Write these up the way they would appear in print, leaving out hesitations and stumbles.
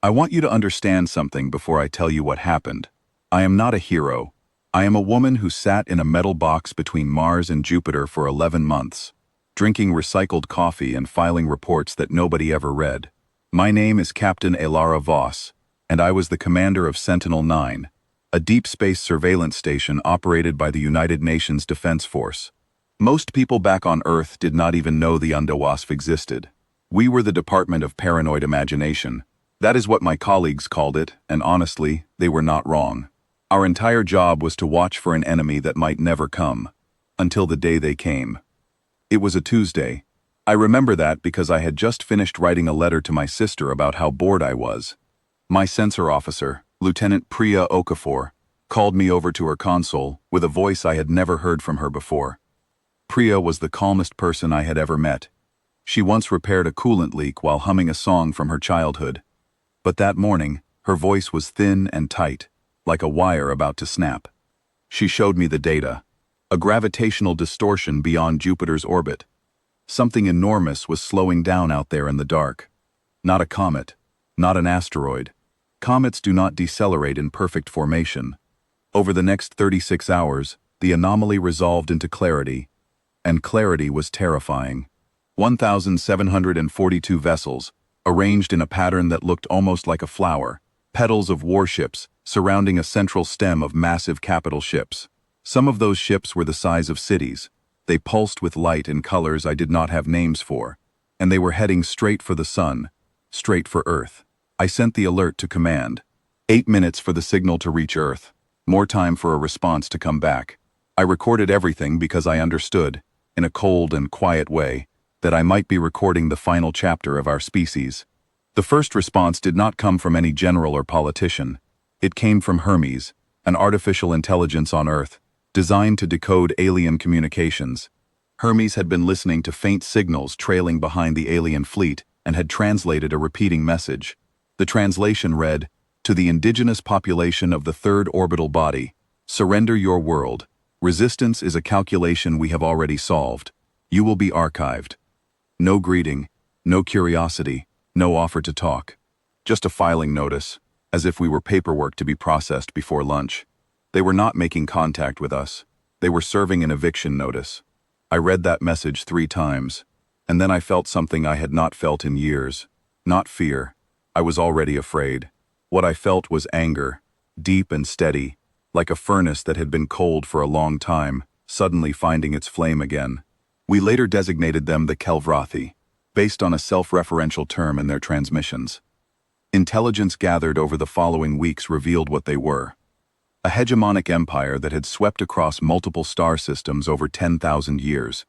I want you to understand something before I tell you what happened. I am not a hero. I am a woman who sat in a metal box between Mars and Jupiter for 11 months, drinking recycled coffee and filing reports that nobody ever read. My name is Captain Elara Voss, and I was the commander of Sentinel-9, a deep space surveillance station operated by the United Nations Defense Force. Most people back on Earth did not even know the UNDOWASF existed. We were the Department of Paranoid Imagination. That is what my colleagues called it, and honestly, they were not wrong. Our entire job was to watch for an enemy that might never come, until the day they came. It was a Tuesday. I remember that because I had just finished writing a letter to my sister about how bored I was. My sensor officer, Lieutenant Priya Okafor, called me over to her console with a voice I had never heard from her before. Priya was the calmest person I had ever met. She once repaired a coolant leak while humming a song from her childhood. But that morning, her voice was thin and tight, like a wire about to snap. She showed me the data. A gravitational distortion beyond Jupiter's orbit. Something enormous was slowing down out there in the dark. Not a comet, not an asteroid. Comets do not decelerate in perfect formation. Over the next 36 hours, the anomaly resolved into clarity, and clarity was terrifying. 1,742 vessels, arranged in a pattern that looked almost like a flower, petals of warships surrounding a central stem of massive capital ships. Some of those ships were the size of cities. They pulsed with light in colors I did not have names for, and they were heading straight for the sun, straight for Earth. I sent the alert to command. 8 minutes for the signal to reach Earth. More time for a response to come back. I recorded everything because I understood, in a cold and quiet way, that I might be recording the final chapter of our species. The first response did not come from any general or politician. It came from Hermes, an artificial intelligence on Earth, designed to decode alien communications. Hermes had been listening to faint signals trailing behind the alien fleet and had translated a repeating message. The translation read, "To the indigenous population of the third orbital body, surrender your world. Resistance is a calculation we have already solved. You will be archived." No greeting, no curiosity, no offer to talk. Just a filing notice, as if we were paperwork to be processed before lunch. They were not making contact with us. They were serving an eviction notice. I read that message 3 times, and then I felt something I had not felt in years. Not fear. I was already afraid. What I felt was anger, deep and steady, like a furnace that had been cold for a long time, suddenly finding its flame again. We later designated them the Kelvrathi, based on a self-referential term in their transmissions. Intelligence gathered over the following weeks revealed what they were. A hegemonic empire that had swept across multiple star systems over 10,000 years,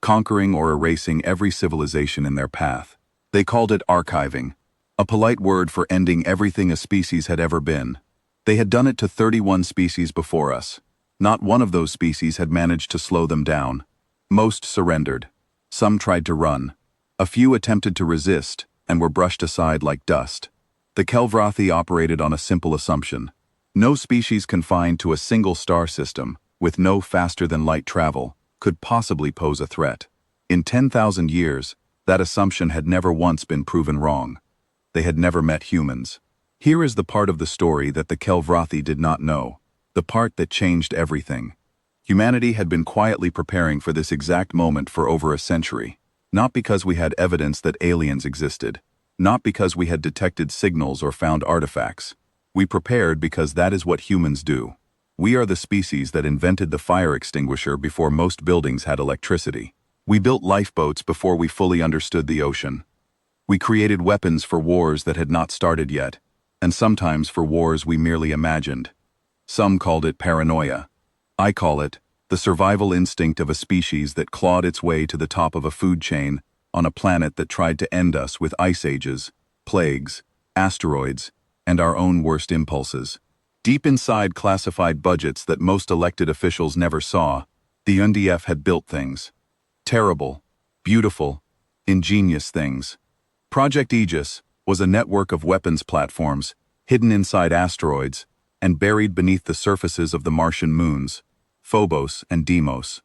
conquering or erasing every civilization in their path. They called it archiving, a polite word for ending everything a species had ever been. They had done it to 31 species before us. Not one of those species had managed to slow them down. Most surrendered. Some tried to run. A few attempted to resist and were brushed aside like dust. The Kelvrathi operated on a simple assumption. No species confined to a single star system, with no faster-than-light travel, could possibly pose a threat. In 10,000 years, that assumption had never once been proven wrong. They had never met humans. Here is the part of the story that the Kelvrathi did not know, the part that changed everything. Humanity had been quietly preparing for this exact moment for over a century, not because we had evidence that aliens existed, not because we had detected signals or found artifacts. We prepared because that is what humans do. We are the species that invented the fire extinguisher before most buildings had electricity. We built lifeboats before we fully understood the ocean. We created weapons for wars that had not started yet, and sometimes for wars we merely imagined. Some called it paranoia. I call it the survival instinct of a species that clawed its way to the top of a food chain on a planet that tried to end us with ice ages, plagues, asteroids, and our own worst impulses. Deep inside classified budgets that most elected officials never saw, the UNDF had built things. Terrible, beautiful, ingenious things. Project Aegis was a network of weapons platforms hidden inside asteroids and buried beneath the surfaces of the Martian moons, Phobos and Deimos.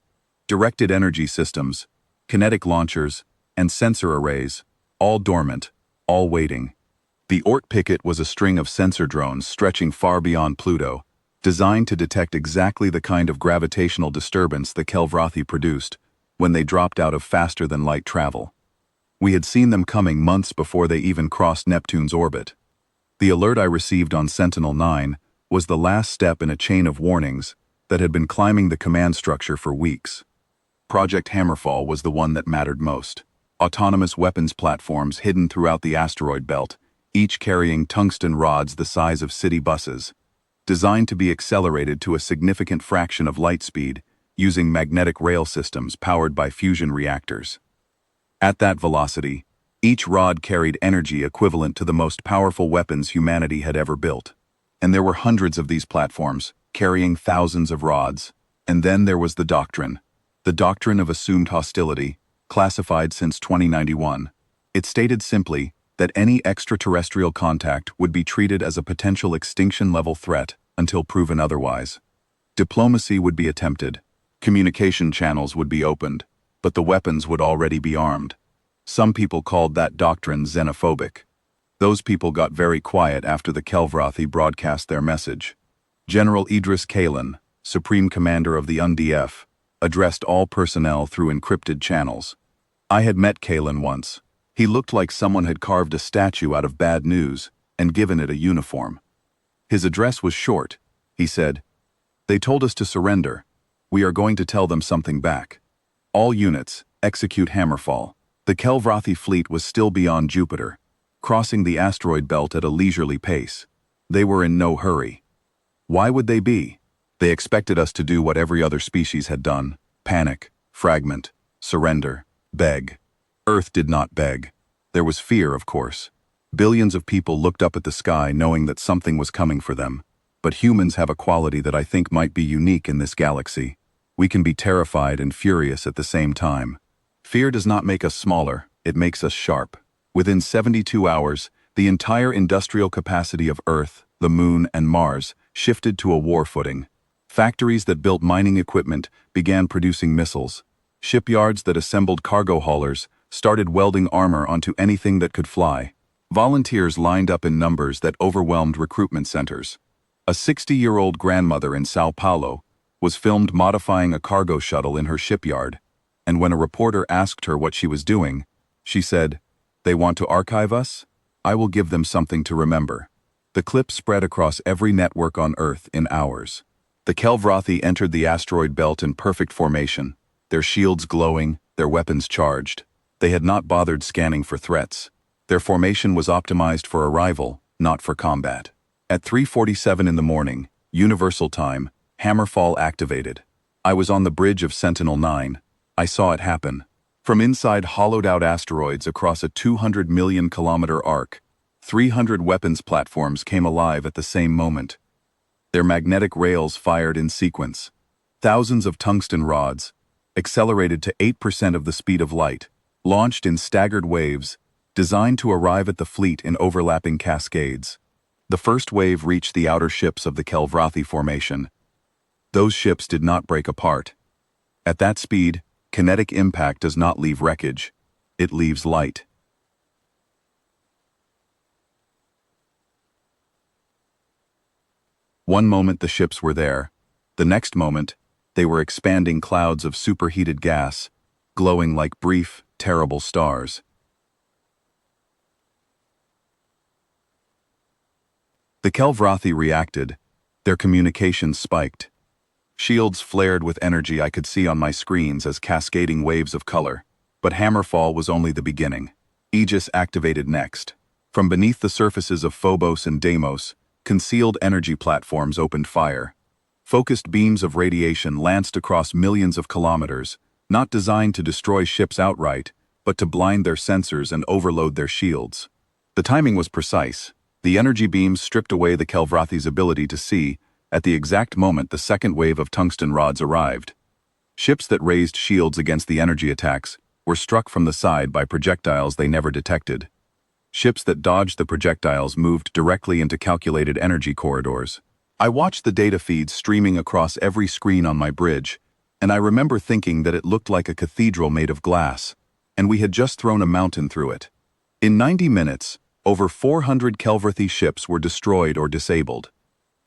Directed energy systems, kinetic launchers, and sensor arrays, all dormant, all waiting. The Oort Picket was a string of sensor drones stretching far beyond Pluto, designed to detect exactly the kind of gravitational disturbance the Kelvrathi produced when they dropped out of faster-than-light travel. We had seen them coming months before they even crossed Neptune's orbit. The alert I received on Sentinel-9 was the last step in a chain of warnings that had been climbing the command structure for weeks. Project Hammerfall was the one that mattered most. Autonomous weapons platforms hidden throughout the asteroid belt, each carrying tungsten rods the size of city buses, designed to be accelerated to a significant fraction of light speed using magnetic rail systems powered by fusion reactors. At that velocity, each rod carried energy equivalent to the most powerful weapons humanity had ever built. And there were hundreds of these platforms, carrying thousands of rods. And then there was the doctrine of assumed hostility, classified since 2091. It stated simply that any extraterrestrial contact would be treated as a potential extinction-level threat until proven otherwise. Diplomacy would be attempted, communication channels would be opened, but the weapons would already be armed. Some people called that doctrine xenophobic. Those people got very quiet after the Kelvrathi broadcast their message. General Idris Kalen, Supreme Commander of the UNDF, addressed all personnel through encrypted channels. I had met Kalen once. He looked like someone had carved a statue out of bad news and given it a uniform. His address was short. He said, "They told us to surrender. We are going to tell them something back. All units, execute Hammerfall." The Kelvrathi fleet was still beyond Jupiter, crossing the asteroid belt at a leisurely pace. They were in no hurry. Why would they be? They expected us to do what every other species had done: panic, fragment, surrender, beg. Earth did not beg. There was fear, of course. Billions of people looked up at the sky knowing that something was coming for them. But humans have a quality that I think might be unique in this galaxy. We can be terrified and furious at the same time. Fear does not make us smaller, it makes us sharp. Within 72 hours, the entire industrial capacity of Earth, the Moon, and Mars shifted to a war footing. Factories that built mining equipment began producing missiles. Shipyards that assembled cargo haulers started welding armor onto anything that could fly. Volunteers lined up in numbers that overwhelmed recruitment centers. A 60-year-old grandmother in Sao Paulo was filmed modifying a cargo shuttle in her shipyard, and when a reporter asked her what she was doing, she said, "They want to archive us? I will give them something to remember." The clip spread across every network on Earth in hours. The Kelvrathi entered the asteroid belt in perfect formation, their shields glowing, their weapons charged. They had not bothered scanning for threats. Their formation was optimized for arrival, not for combat. At 3:47 in the morning, Universal Time, Hammerfall activated. I was on the bridge of Sentinel-9. I saw it happen. From inside hollowed-out asteroids across a 200 million kilometer arc, 300 weapons platforms came alive at the same moment. Their magnetic rails fired in sequence. Thousands of tungsten rods, accelerated to 8% of the speed of light, launched in staggered waves, designed to arrive at the fleet in overlapping cascades. The first wave reached the outer ships of the Kelvrathi formation. Those ships did not break apart. At that speed, kinetic impact does not leave wreckage. It leaves light. One moment the ships were there. The next moment, they were expanding clouds of superheated gas, glowing like brief, terrible stars. The Kelvrathi reacted. Their communications spiked. Shields flared with energy I could see on my screens as cascading waves of color. But Hammerfall was only the beginning. Aegis activated next. From beneath the surfaces of Phobos and Deimos, concealed energy platforms opened fire. Focused beams of radiation lanced across millions of kilometers, not designed to destroy ships outright, but to blind their sensors and overload their shields. The timing was precise. The energy beams stripped away the Kelvrathi's ability to see at the exact moment the second wave of tungsten rods arrived. Ships that raised shields against the energy attacks were struck from the side by projectiles they never detected. Ships that dodged the projectiles moved directly into calculated energy corridors. I watched the data feeds streaming across every screen on my bridge, and I remember thinking that it looked like a cathedral made of glass, and we had just thrown a mountain through it. In 90 minutes, Over 400 Kelvrathi ships were destroyed or disabled.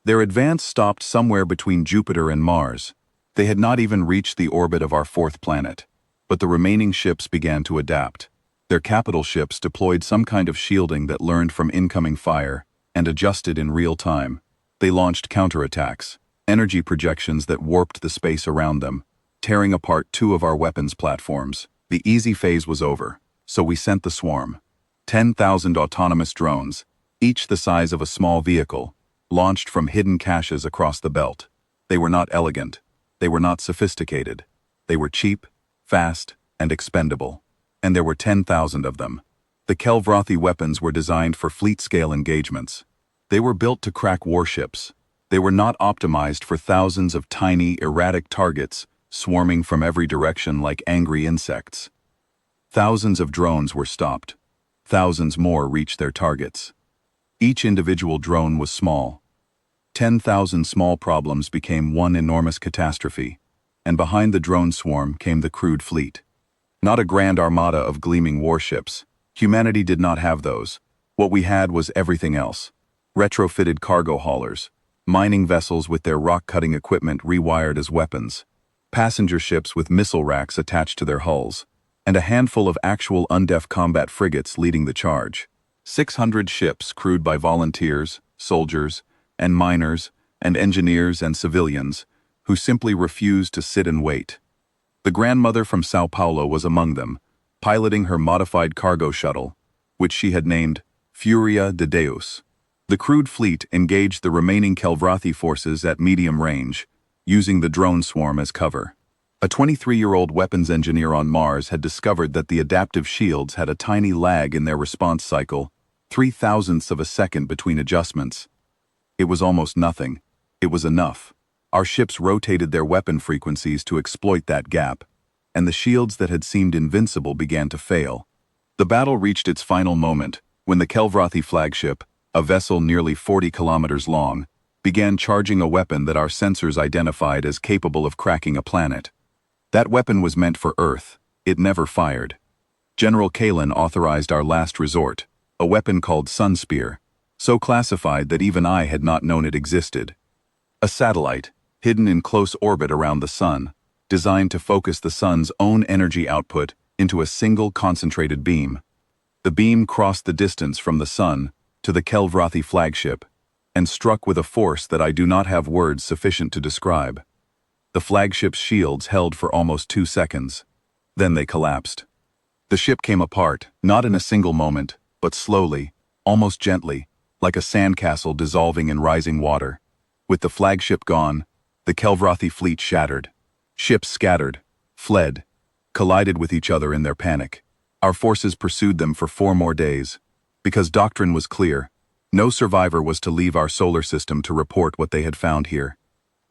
Their advance stopped somewhere between Jupiter and Mars. They had not even reached the orbit of our fourth planet. But the remaining ships began to adapt. Their capital ships deployed some kind of shielding that learned from incoming fire and adjusted in real time. They launched counterattacks, energy projections that warped the space around them, tearing apart two of our weapons platforms. The easy phase was over, so we sent the swarm. 10,000 autonomous drones, each the size of a small vehicle, launched from hidden caches across the belt. They were not elegant. They were not sophisticated. They were cheap, fast, and expendable. And there were 10,000 of them. The Kelvrathi weapons were designed for fleet-scale engagements. They were built to crack warships. They were not optimized for thousands of tiny, erratic targets swarming from every direction like angry insects. Thousands of drones were stopped. Thousands more reached their targets. Each individual drone was small. 10,000 small problems became one enormous catastrophe, and behind the drone swarm came the crewed fleet. Not a grand armada of gleaming warships. Humanity did not have those. What we had was everything else. Retrofitted cargo haulers, mining vessels with their rock-cutting equipment rewired as weapons, passenger ships with missile racks attached to their hulls, and a handful of actual UNDEF combat frigates leading the charge. 600 ships crewed by volunteers, soldiers, and miners, and engineers and civilians, who simply refused to sit and wait. The grandmother from Sao Paulo was among them, piloting her modified cargo shuttle, which she had named Furia de Deus. The crewed fleet engaged the remaining Kelvrathi forces at medium range, using the drone swarm as cover. A 23-year-old weapons engineer on Mars had discovered that the adaptive shields had a tiny lag in their response cycle, 0.003 of a second between adjustments. It was almost nothing. It was enough. Our ships rotated their weapon frequencies to exploit that gap, and the shields that had seemed invincible began to fail. The battle reached its final moment when the Kelvrathi flagship, a vessel nearly 40 kilometers long, began charging a weapon that our sensors identified as capable of cracking a planet. That weapon was meant for Earth. It never fired. General Kalin authorized our last resort, a weapon called Sunspear, so classified that even I had not known it existed. A satellite, hidden in close orbit around the Sun, designed to focus the Sun's own energy output into a single concentrated beam. The beam crossed the distance from the Sun to the Kelvrathi flagship, and struck with a force that I do not have words sufficient to describe. The flagship's shields held for almost 2 seconds. Then they collapsed. The ship came apart, not in a single moment, but slowly, almost gently, like a sandcastle dissolving in rising water. With the flagship gone, the Kelvrathi fleet shattered. Ships scattered, fled, collided with each other in their panic. Our forces pursued them for 4 more days. Because doctrine was clear, no survivor was to leave our solar system to report what they had found here.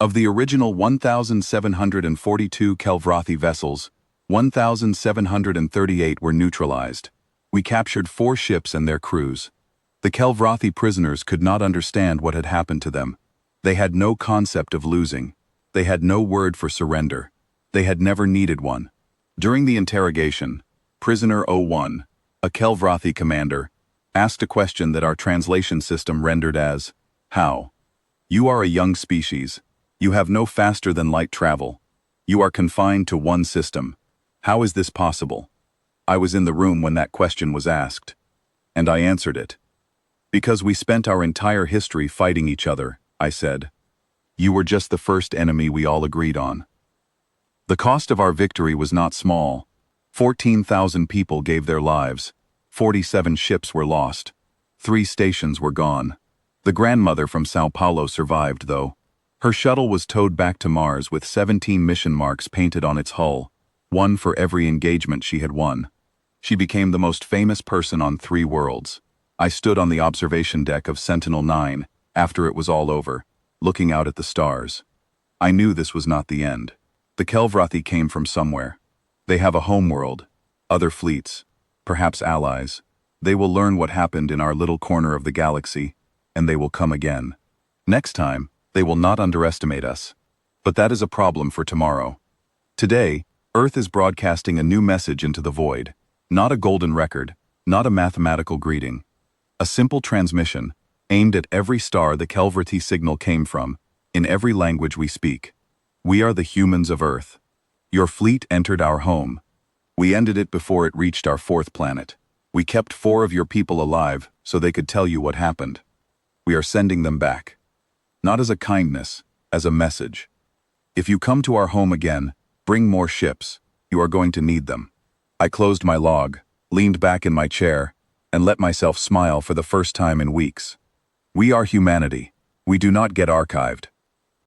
Of the original 1,742 Kelvrathi vessels, 1,738 were neutralized. We captured 4 ships and their crews. The Kelvrathi prisoners could not understand what had happened to them. They had no concept of losing. They had no word for surrender. They had never needed one. During the interrogation, Prisoner 01, a Kelvrathi commander, asked a question that our translation system rendered as, "How? You are a young species. You have no faster-than-light travel. You are confined to one system. How is this possible?" I was in the room when that question was asked, and I answered it. "Because we spent our entire history fighting each other," I said. "You were just the first enemy we all agreed on." The cost of our victory was not small. 14,000 people gave their lives. 47 ships were lost. 3 stations were gone. The grandmother from Sao Paulo survived, though. Her shuttle was towed back to Mars with 17 mission marks painted on its hull, one for every engagement she had won. She became the most famous person on 3 worlds. I stood on the observation deck of Sentinel-9 after it was all over, looking out at the stars. I knew this was not the end. The Kelvrathi came from somewhere. They have a homeworld, other fleets, perhaps allies. They will learn what happened in our little corner of the galaxy, and they will come again. Next time, they will not underestimate us. But that is a problem for tomorrow. Today, Earth is broadcasting a new message into the void. Not a golden record, not a mathematical greeting. A simple transmission, aimed at every star the Kelverty signal came from, in every language we speak. We are the humans of Earth. Your fleet entered our home. We ended it before it reached our fourth planet. We kept 4 of your people alive so they could tell you what happened. We are sending them back. Not as a kindness, as a message. If you come to our home again, bring more ships. You are going to need them. I closed my log, leaned back in my chair, and let myself smile for the first time in weeks. We are humanity. We do not get archived.